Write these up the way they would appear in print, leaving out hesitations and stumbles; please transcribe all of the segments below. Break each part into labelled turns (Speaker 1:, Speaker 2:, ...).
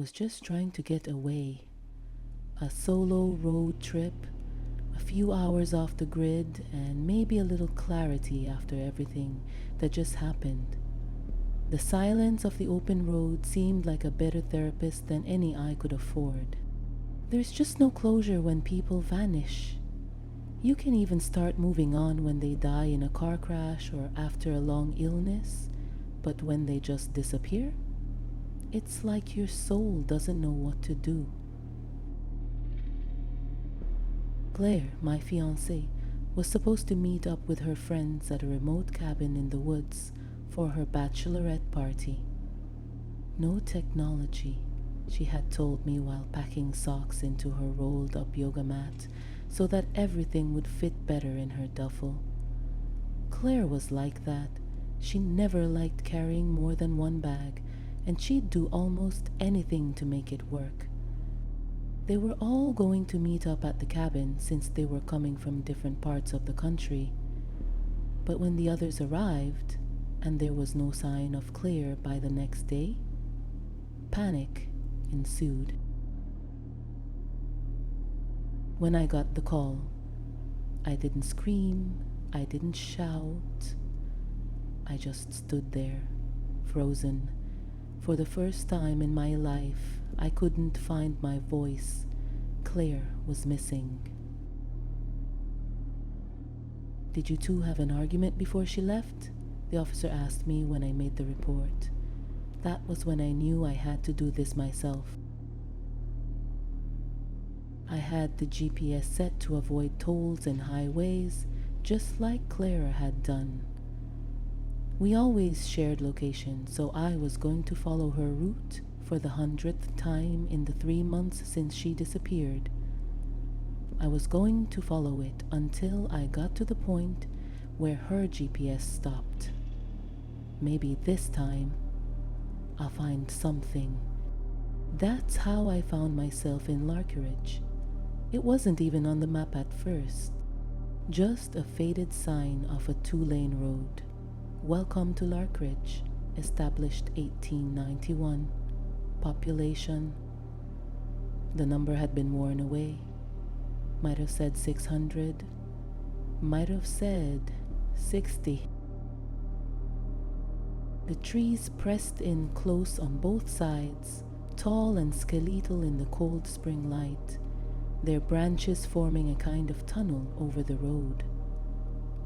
Speaker 1: was just trying to get away. A solo road trip, a few hours off the grid, and maybe a little clarity after everything that just happened. The silence of the open road seemed like a better therapist than any I could afford. There's just no closure when people vanish. You can even start moving on when they die in a car crash or after a long illness, but when they just disappear, it's like your soul doesn't know what to do. Claire, my fiancée, was supposed to meet up with her friends at a remote cabin in the woods for her bachelorette party. No technology, she had told me while packing socks into her rolled up yoga mat so that everything would fit better in her duffel. Claire was like that. She never liked carrying more than one bag, and she'd do almost anything to make it work. They were all going to meet up at the cabin since they were coming from different parts of the country. But when the others arrived, and there was no sign of Claire by the next day, panic ensued. When I got the call, I didn't scream, I didn't shout. I just stood there, frozen. For the first time in my life, I couldn't find my voice. Claire was missing. "Did you two have an argument before she left?" the officer asked me when I made the report. That was when I knew I had to do this myself. I had the GPS set to avoid tolls and highways, just like Clara had done. We always shared location, so I was going to follow her route for the 100th time in the 3 months since she disappeared. I was going to follow it until I got to the point where her GPS stopped. Maybe this time I'll find something. That's how I found myself in Larkridge. It wasn't even on the map at first, just a faded sign of a 2-lane road. "Welcome to Larkridge, established 1891. Population." The number had been worn away. Might have said 600. Might have said 60. The trees pressed in close on both sides, tall and skeletal in the cold spring light, their branches forming a kind of tunnel over the road.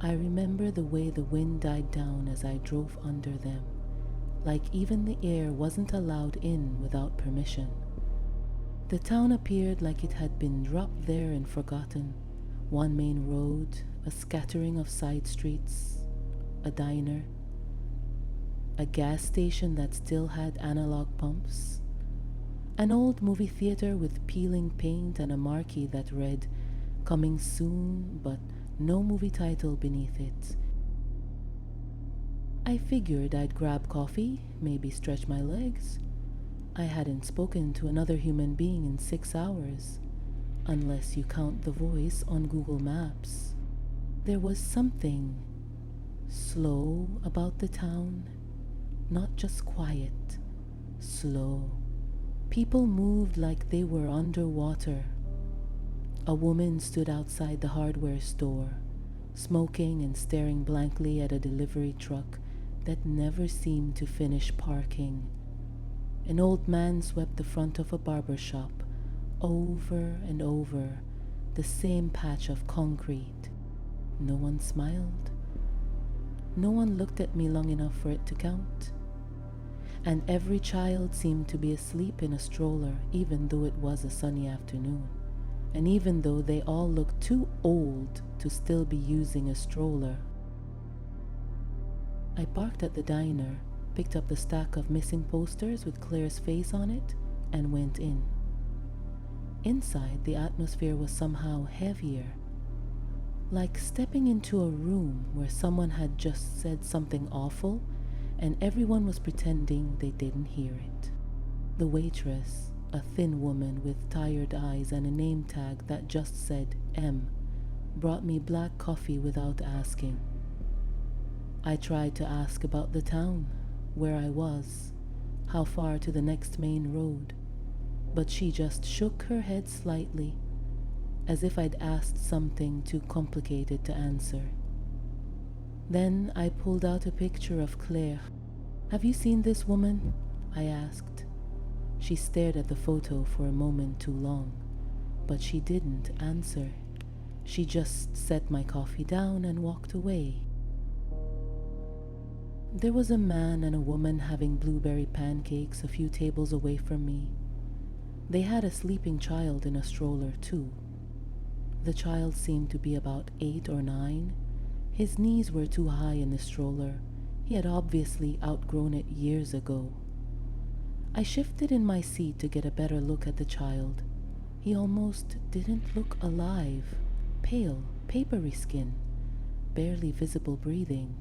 Speaker 1: I remember the way the wind died down as I drove under them, like even the air wasn't allowed in without permission. The town appeared like it had been dropped there and forgotten. One main road, a scattering of side streets, a diner, a gas station that still had analog pumps, an old movie theater with peeling paint and a marquee that read, "Coming soon," but no movie title beneath it. I figured I'd grab coffee, maybe stretch my legs. I hadn't spoken to another human being in 6 hours, unless you count the voice on Google Maps. There was something slow about the town, not just quiet, slow. People moved like they were underwater. A woman stood outside the hardware store, smoking and staring blankly at a delivery truck that never seemed to finish parking. An old man swept the front of a barber shop, over and over, the same patch of concrete. No one smiled. No one looked at me long enough for it to count. And every child seemed to be asleep in a stroller, even though it was a sunny afternoon. And even though they all looked too old to still be using a stroller. I parked at the diner, picked up the stack of missing posters with Claire's face on it, and went in. Inside, the atmosphere was somehow heavier, like stepping into a room where someone had just said something awful and everyone was pretending they didn't hear it. The waitress, a thin woman with tired eyes and a name tag that just said M, brought me black coffee without asking. I tried to ask about the town, where I was, how far to the next main road, but she just shook her head slightly, as if I'd asked something too complicated to answer. Then I pulled out a picture of Claire. "Have you seen this woman?" I asked. She stared at the photo for a moment too long, but she didn't answer. She just set my coffee down and walked away. There was a man and a woman having blueberry pancakes a few tables away from me. They had a sleeping child in a stroller too. The child seemed to be about 8 or 9. His knees were too high in the stroller. He had obviously outgrown it years ago. I shifted in my seat to get a better look at the child. He almost didn't look alive. Pale, papery skin, barely visible breathing.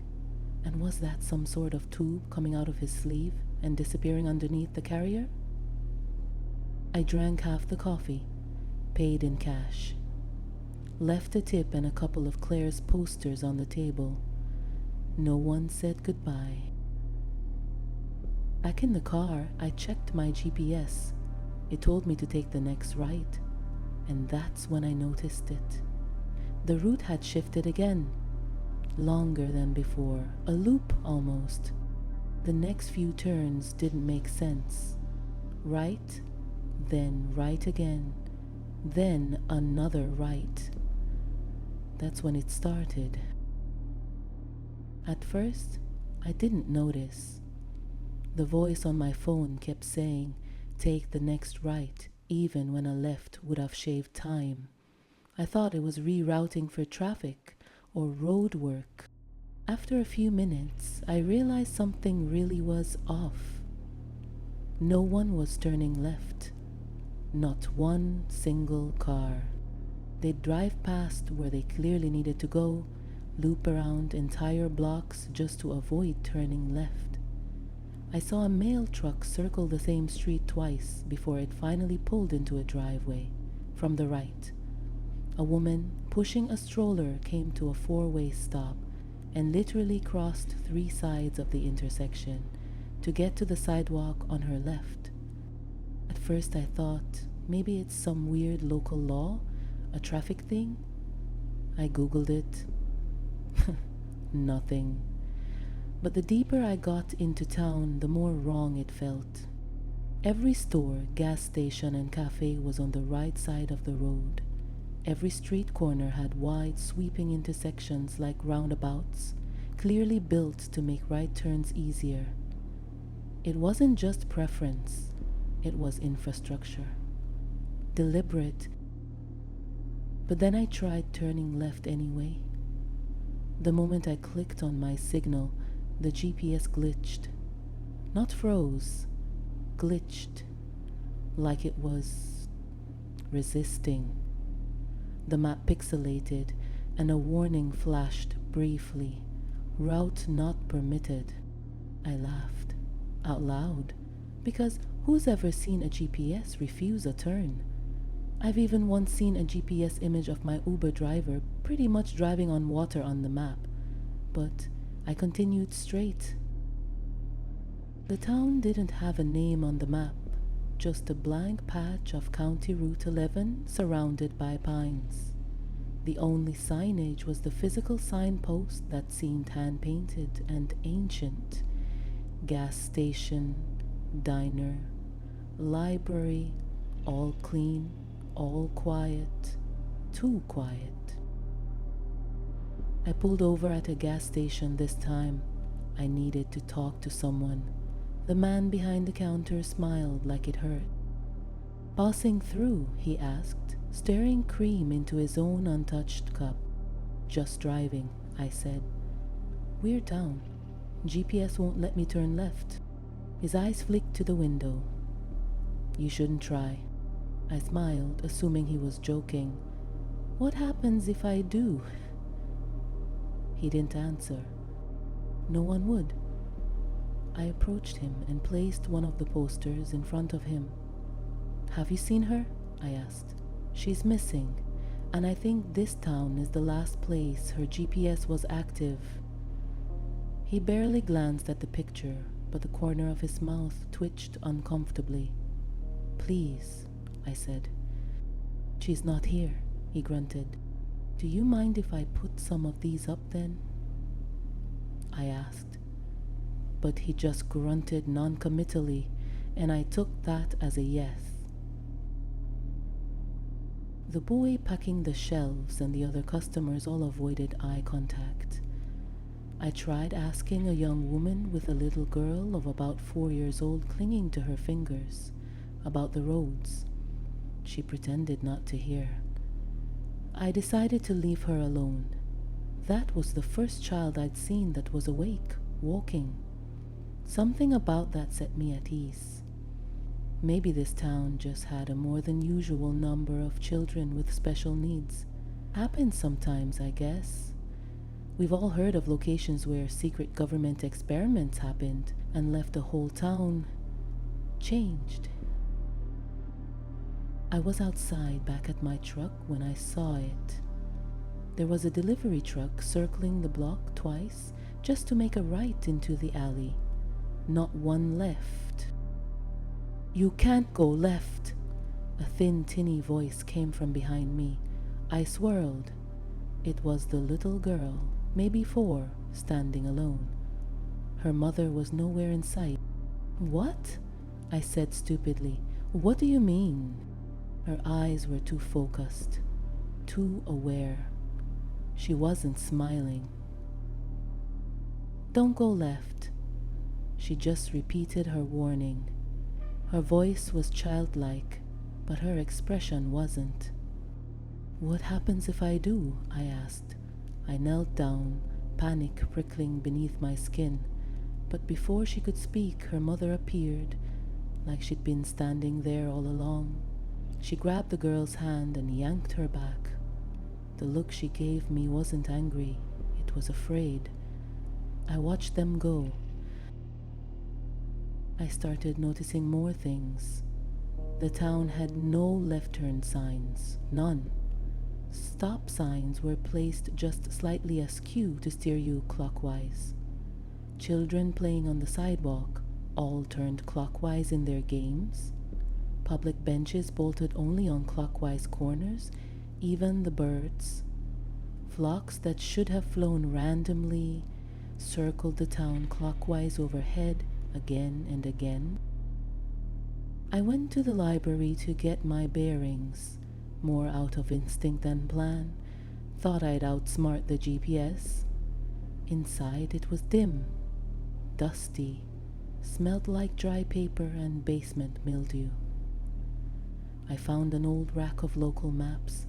Speaker 1: And was that some sort of tube coming out of his sleeve and disappearing underneath the carrier? I drank half the coffee, paid in cash, left a tip and a couple of Claire's posters on the table. No one said goodbye. Back in the car, I checked my GPS. It told me to take the next right, and that's when I noticed it. The route had shifted again, longer than before, a loop almost. The next few turns didn't make sense. Right, then right again, then another right. That's when it started. At first, I didn't notice. The voice on my phone kept saying, "Take the next right," even when a left would have shaved time. I thought it was rerouting for traffic or road work. After a few minutes, I realized something really was off. No one was turning left. Not one single car. They'd drive past where they clearly needed to go, loop around entire blocks just to avoid turning left. I saw a mail truck circle the same street twice before it finally pulled into a driveway from the right. A woman pushing a stroller came to a four-way stop and literally crossed 3 sides of the intersection to get to the sidewalk on her left. At first I thought maybe it's some weird local law, a traffic thing. I googled it. Nothing. But the deeper I got into town, the more wrong it felt. Every store, gas station, and cafe was on the right side of the road. Every street corner had wide, sweeping intersections like roundabouts, clearly built to make right turns easier. It wasn't just preference, it was infrastructure. Deliberate. But then I tried turning left anyway. The moment I clicked on my signal, the GPS glitched. Not froze, glitched. Like it was resisting. The map pixelated and a warning flashed briefly. Route not permitted. I laughed, out loud, because who's ever seen a GPS refuse a turn? I've even once seen a GPS image of my Uber driver pretty much driving on water on the map, but I continued straight. The town didn't have a name on the map, just a blank patch of County Route 11 surrounded by pines. The only signage was the physical signpost that seemed hand-painted and ancient. Gas station, diner, library, all clean, all quiet, too quiet. I pulled over at a gas station this time. I needed to talk to someone. The man behind the counter smiled like it hurt. "Passing through?" he asked, stirring cream into his own untouched cup. "Just driving," I said. "Weird town. GPS won't let me turn left." His eyes flicked to the window. "You shouldn't try." I smiled, assuming he was joking. "What happens if I do?" He didn't answer. No one would. I approached him and placed one of the posters in front of him. "Have you seen her?" I asked. "She's missing, and I think this town is the last place her GPS was active." He barely glanced at the picture, but the corner of his mouth twitched uncomfortably. "Please," I said. "She's not here," he grunted. "Do you mind if I put some of these up then?" I asked, but he just grunted non-committally, and I took that as a yes. The boy packing the shelves and the other customers all avoided eye contact. I tried asking a young woman with a little girl of about 4 years old clinging to her fingers about the roads. She pretended not to hear. I decided to leave her alone. That was the first child I'd seen that was awake, walking. Something about that set me at ease. Maybe this town just had a more than usual number of children with special needs. Happens sometimes, I guess. We've all heard of locations where secret government experiments happened and left the whole town changed. I was outside back at my truck when I saw it. There was a delivery truck circling the block twice just to make a right into the alley. Not one left. "You can't go left!" A thin, tinny voice came from behind me. I swirled. It was the little girl, maybe 4, standing alone. Her mother was nowhere in sight. "What?" I said stupidly. "What do you mean?" Her eyes were too focused, too aware. She wasn't smiling. "Don't go left." She just repeated her warning. Her voice was childlike, but her expression wasn't. "What happens if I do?" I asked. I knelt down, panic prickling beneath my skin, but before she could speak, her mother appeared, like she'd been standing there all along. She grabbed the girl's hand and yanked her back. The look she gave me wasn't angry, it was afraid. I watched them go. I started noticing more things. The town had no left turn signs, none. Stop signs were placed just slightly askew to steer you clockwise. Children playing on the sidewalk all turned clockwise in their games. Public benches bolted only on clockwise corners, even the birds. Flocks that should have flown randomly circled the town clockwise overhead again and again. I went to the library to get my bearings, more out of instinct than plan. Thought I'd outsmart the GPS. Inside it was dim, dusty, smelled like dry paper and basement mildew. I found an old rack of local maps.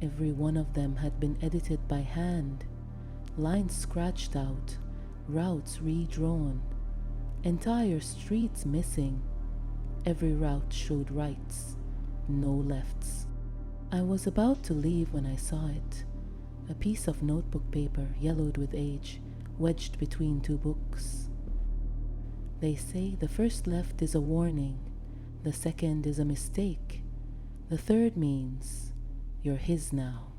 Speaker 1: Every one of them had been edited by hand, lines scratched out, routes redrawn, entire streets missing. Every route showed rights, no lefts. I was about to leave when I saw it. A piece of notebook paper, yellowed with age, wedged between 2 books. They say the first left is a warning, the second is a mistake, the third means you're his now.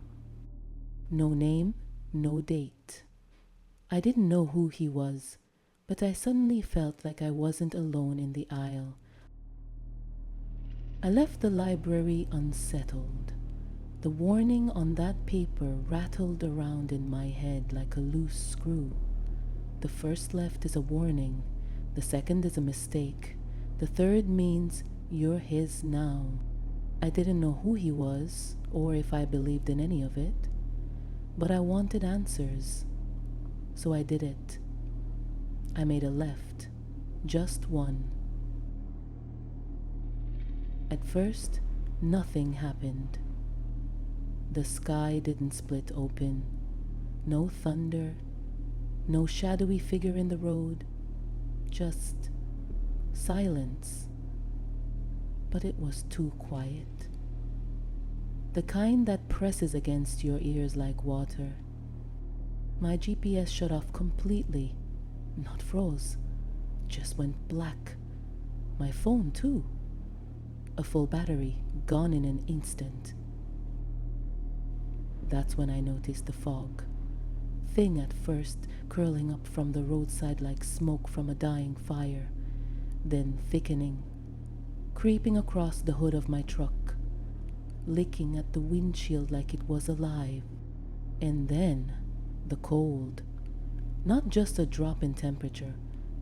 Speaker 1: No name, no date. I didn't know who he was, but I suddenly felt like I wasn't alone in the aisle. I left the library unsettled. The warning on that paper rattled around in my head like a loose screw. The first left is a warning, the second is a mistake, the third means you're his now. I didn't know who he was, or if I believed in any of it, but I wanted answers, so I did it. I made a left, just one. At first, nothing happened. The sky didn't split open, no thunder, no shadowy figure in the road, just silence. But it was too quiet. The kind that presses against your ears like water. My GPS shut off completely, not froze, just went black. My phone too. A full battery, gone in an instant. That's when I noticed the fog. Thin at first, curling up from the roadside like smoke from a dying fire, then thickening. creeping across the hood of my truck, licking at the windshield like it was alive. And then the cold. Not just a drop in temperature,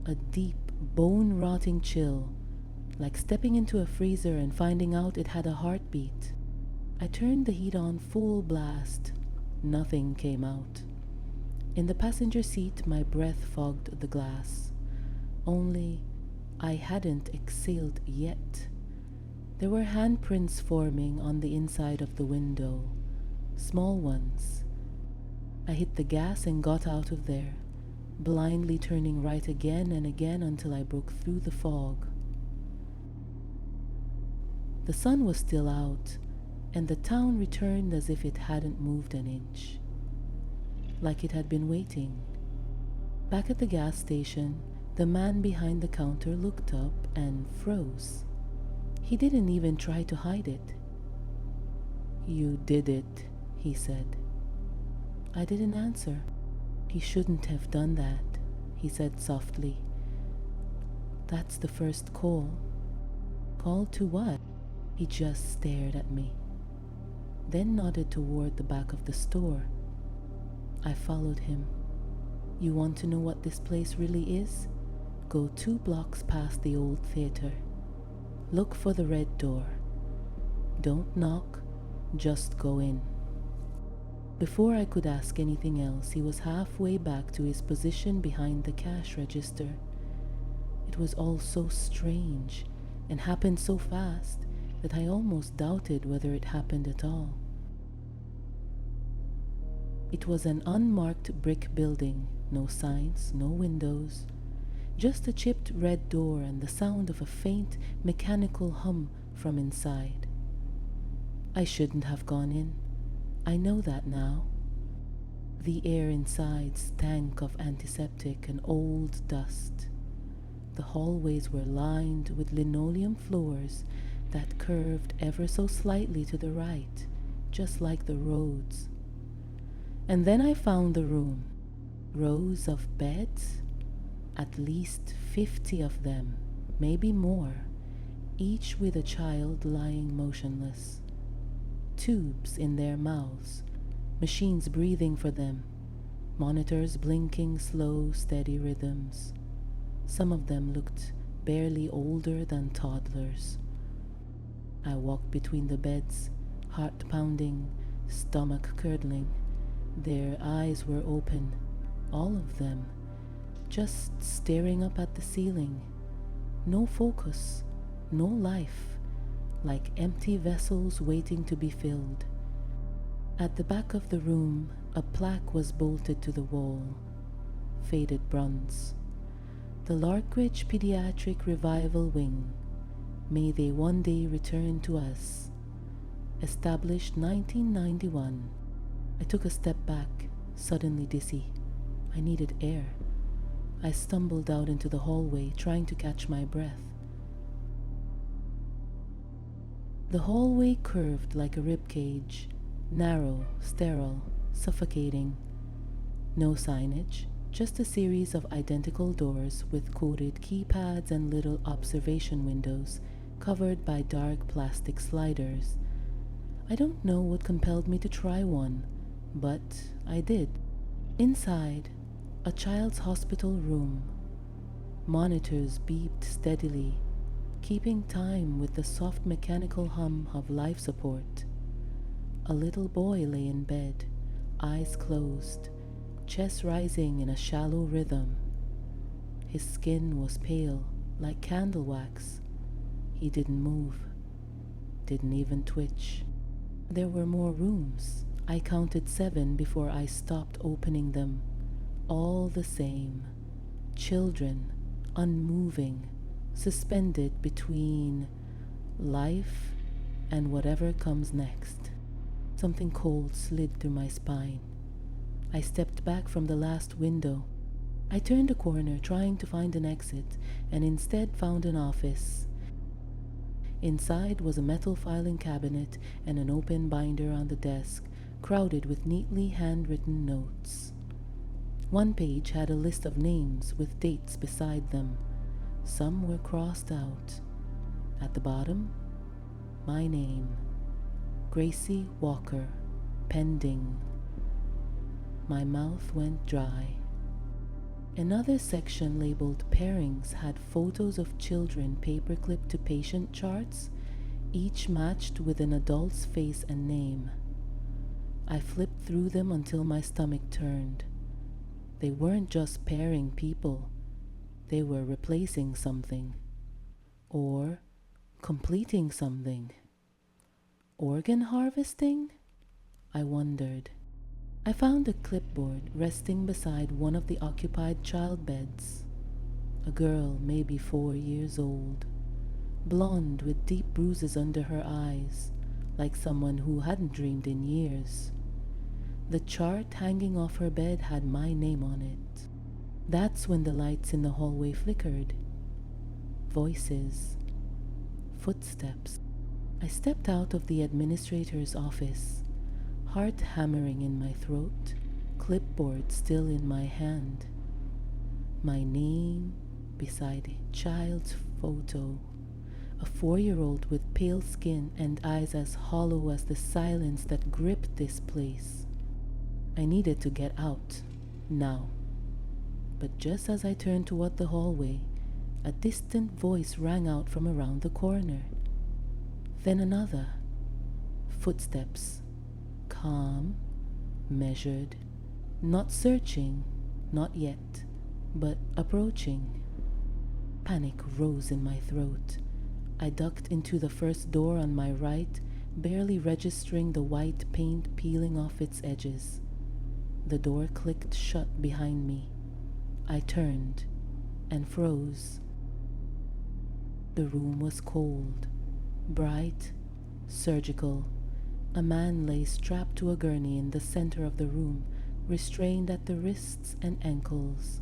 Speaker 1: a deep, bone-rotting chill, like stepping into a freezer and finding out it had a heartbeat. I turned the heat on full blast. Nothing came out. In the passenger seat, my breath fogged the glass. Only I hadn't exhaled yet. There were handprints forming on the inside of the window, small ones. I hit the gas and got out of there, blindly turning right again and again until I broke through the fog. The sun was still out, and the town returned as if it hadn't moved an inch, like it had been waiting. Back at the gas station, the man behind the counter looked up and froze. He didn't even try to hide it. "You did it," he said. I didn't answer. "He shouldn't have done that," he said softly. "That's the first call." "Call to what?" He just stared at me, then nodded toward the back of the store. I followed him. "You want to know what this place really is? Go 2 blocks past the old theater. Look for the red door. Don't knock, just go in." Before I could ask anything else, he was halfway back to his position behind the cash register. It was all so strange and happened so fast that I almost doubted whether it happened at all. It was an unmarked brick building, no signs, no windows, just a chipped red door and the sound of a faint mechanical hum from inside. I shouldn't have gone in. I know that now. The air inside stank of antiseptic and old dust. The hallways were lined with linoleum floors that curved ever so slightly to the right, just like the roads. And then I found the room. Rows of beds, at least 50 of them, maybe more, each with a child lying motionless. Tubes in their mouths, machines breathing for them, monitors blinking slow, steady rhythms. Some of them looked barely older than toddlers. I walked between the beds, heart pounding, stomach curdling. Their eyes were open, all of them, just staring up at the ceiling. No focus, no life, like empty vessels waiting to be filled. At the back of the room, a plaque was bolted to the wall, faded bronze. "The Larkridge Pediatric Revival Wing. May they one day return to us. Established 1991. I took a step back, suddenly dizzy. I needed air. I stumbled out into the hallway, trying to catch my breath. The hallway curved like a ribcage, narrow, sterile, suffocating. No signage, just a series of identical doors with coded keypads and little observation windows covered by dark plastic sliders. I don't know what compelled me to try one, but I did. Inside, a child's hospital room. Monitors beeped steadily, keeping time with the soft mechanical hum of life support. A little boy lay in bed, eyes closed, chest rising in a shallow rhythm. His skin was pale, like candle wax. He didn't move, didn't even twitch. There were more rooms. I counted 7 before I stopped opening them. All the same. Children, unmoving, suspended between life and whatever comes next. Something cold slid through my spine. I stepped back from the last window. I turned a corner trying to find an exit and instead found an office. Inside was a metal filing cabinet and an open binder on the desk, crowded with neatly handwritten notes. One page had a list of names with dates beside them. Some were crossed out. At the bottom, my name, Gracie Walker, pending. My mouth went dry. Another section labeled pairings had photos of children paperclipped to patient charts, each matched with an adult's face and name. I flipped through them until my stomach turned. They weren't just pairing people, they were replacing something. Or completing something. Organ harvesting? I wondered. I found a clipboard resting beside one of the occupied child beds. A girl, maybe 4 years old, blonde with deep bruises under her eyes, like someone who hadn't dreamed in years. The chart hanging off her bed had my name on it. That's when the lights in the hallway flickered. Voices. Footsteps. I stepped out of the administrator's office, heart hammering in my throat, clipboard still in my hand. My name beside a child's photo. A 4-year-old with pale skin and eyes as hollow as the silence that gripped this place. I needed to get out, now. But just as I turned toward the hallway, a distant voice rang out from around the corner. Then another. Footsteps. Calm, measured, not searching, not yet, but approaching. Panic rose in my throat. I ducked into the first door on my right, barely registering the white paint peeling off its edges. The door clicked shut behind me. I turned and froze. The room was cold, bright, surgical. A man lay strapped to a gurney in the center of the room, restrained at the wrists and ankles.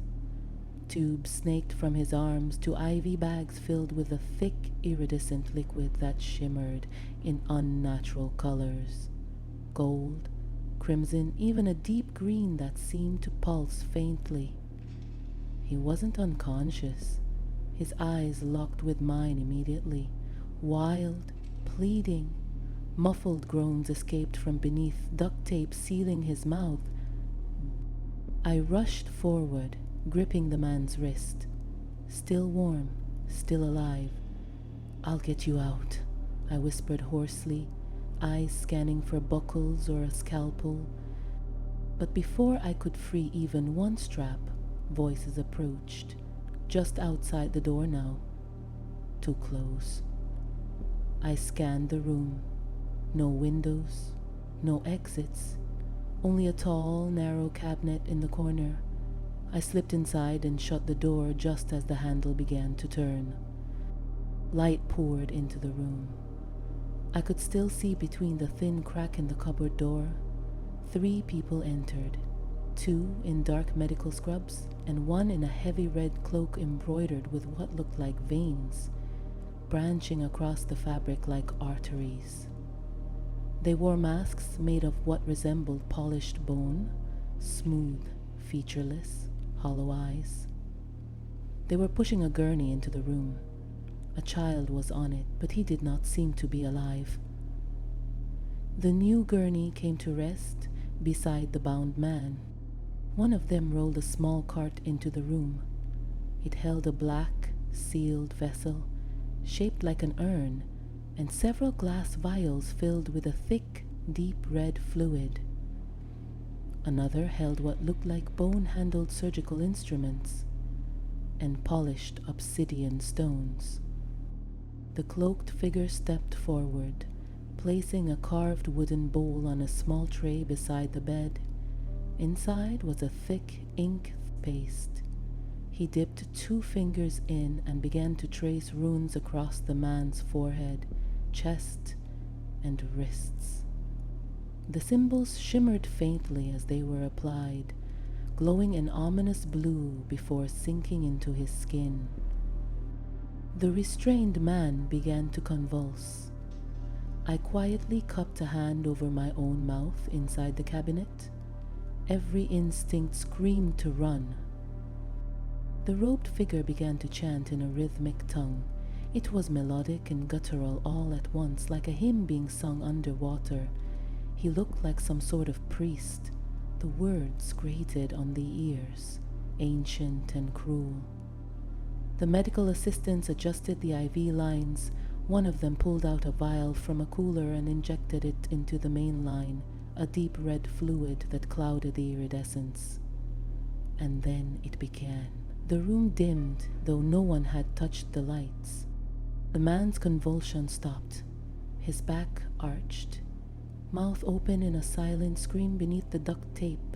Speaker 1: Tubes snaked from his arms to IV bags filled with a thick, iridescent liquid that shimmered in unnatural colors. Gold, crimson, even a deep green that seemed to pulse faintly. He wasn't unconscious. His eyes locked with mine immediately, wild, pleading. Muffled groans escaped from beneath duct tape sealing his mouth. I rushed forward, gripping the man's wrist. Still warm, still alive. "I'll get you out," I whispered hoarsely, eyes scanning for buckles or a scalpel. But before I could free even one strap, voices approached, just outside the door now. Too close. I scanned the room. No windows, no exits, only a tall, narrow cabinet in the corner. I slipped inside and shut the door just as the handle began to turn. Light poured into the room. I could still see between the thin crack in the cupboard door. 3 people entered, 2 in dark medical scrubs and 1 in a heavy red cloak embroidered with what looked like veins, branching across the fabric like arteries. They wore masks made of what resembled polished bone, smooth, featureless, hollow eyes. They were pushing a gurney into the room. A child was on it, but he did not seem to be alive. The new gurney came to rest beside the bound man. One of them rolled a small cart into the room. It held a black, sealed vessel, shaped like an urn, and several glass vials filled with a thick, deep red fluid. Another held what looked like bone-handled surgical instruments and polished obsidian stones. The cloaked figure stepped forward, placing a carved wooden bowl on a small tray beside the bed. Inside was a thick ink paste. He dipped 2 fingers in and began to trace runes across the man's forehead, chest, and wrists. The symbols shimmered faintly as they were applied, glowing an ominous blue before sinking into his skin. The restrained man began to convulse. I quietly cupped a hand over my own mouth inside the cabinet. Every instinct screamed to run. The robed figure began to chant in a rhythmic tongue, It was melodic and guttural all at once, like a hymn being sung underwater. He looked like some sort of priest. The words grated on the ears, ancient and cruel. The medical assistants adjusted the IV lines. One of them pulled out a vial from a cooler and injected it into the main line, a deep red fluid that clouded the iridescence. And then it began. The room dimmed, though no one had touched the lights. The man's convulsion stopped. His back arched, mouth open in a silent scream beneath the duct tape.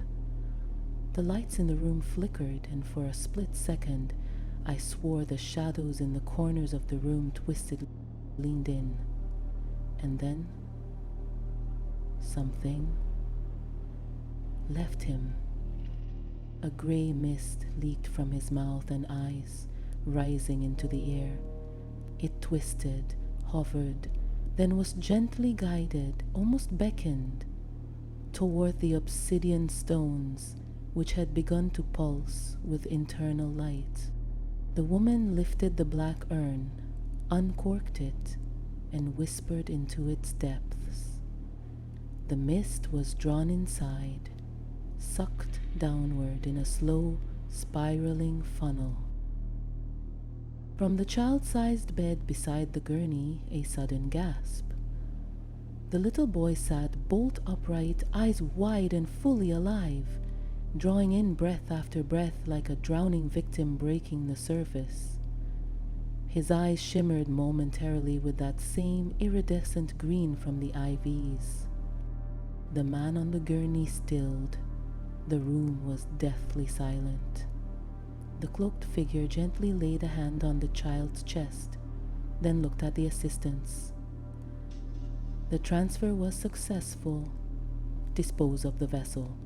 Speaker 1: The lights in the room flickered, and for a split second, I swore the shadows in the corners of the room twisted, leaned in. And then something left him. A gray mist leaked from his mouth and eyes, rising into the air. It twisted, hovered, then was gently guided, almost beckoned, toward the obsidian stones, which had begun to pulse with internal light. The woman lifted the black urn, uncorked it, and whispered into its depths. The mist was drawn inside, sucked downward in a slow, spiraling funnel. From the child-sized bed beside the gurney, a sudden gasp. The little boy sat bolt upright, eyes wide and fully alive, drawing in breath after breath like a drowning victim breaking the surface. His eyes shimmered momentarily with that same iridescent green from the IVs. The man on the gurney stilled. The room was deathly silent. The cloaked figure gently laid a hand on the child's chest, then looked at the assistants. The transfer was successful. Dispose of the vessel.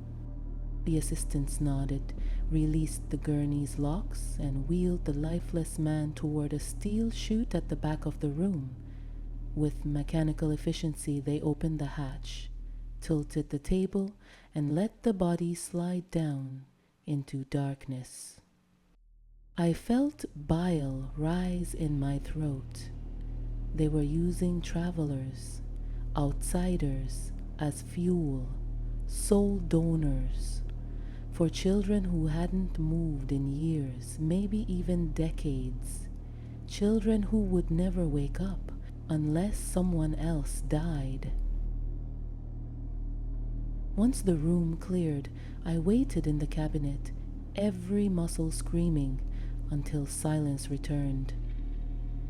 Speaker 1: The assistants nodded, released the gurney's locks, and wheeled the lifeless man toward a steel chute at the back of the room. With mechanical efficiency, they opened the hatch, tilted the table, and let the body slide down into darkness. I felt bile rise in my throat. They were using travelers, outsiders, as fuel, soul donors, for children who hadn't moved in years, maybe even decades. Children who would never wake up unless someone else died. Once the room cleared, I waited in the cabinet, every muscle screaming, until silence returned.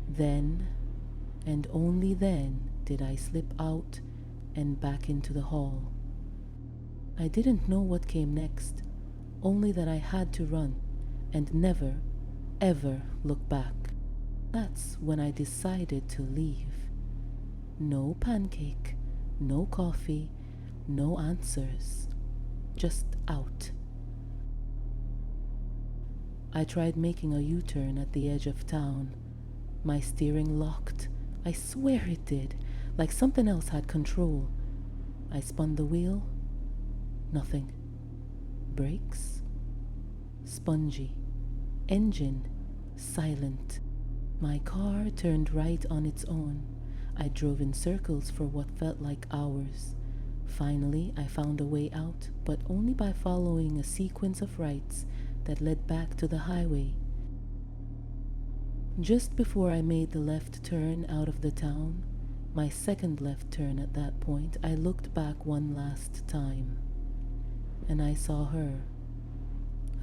Speaker 1: Then, and only then, did I slip out and back into the hall. I didn't know what came next, only that I had to run and never, ever look back. That's when I decided to leave. No pancake, no coffee, no answers, just out. I tried making a U-turn at the edge of town. My steering locked. I swear it did, like something else had control. I spun the wheel. Nothing. Brakes? Spongy. Engine? Silent. My car turned right on its own. I drove in circles for what felt like hours. Finally, I found a way out, but only by following a sequence of rights that led back to the highway. Just before I made the left turn out of the town, my second left turn at that point, I looked back one last time, and I saw her,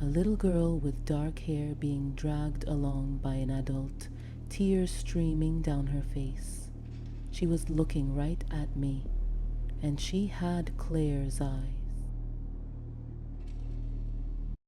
Speaker 1: a little girl with dark hair being dragged along by an adult, tears streaming down her face. She was looking right at me, and she had Claire's eyes.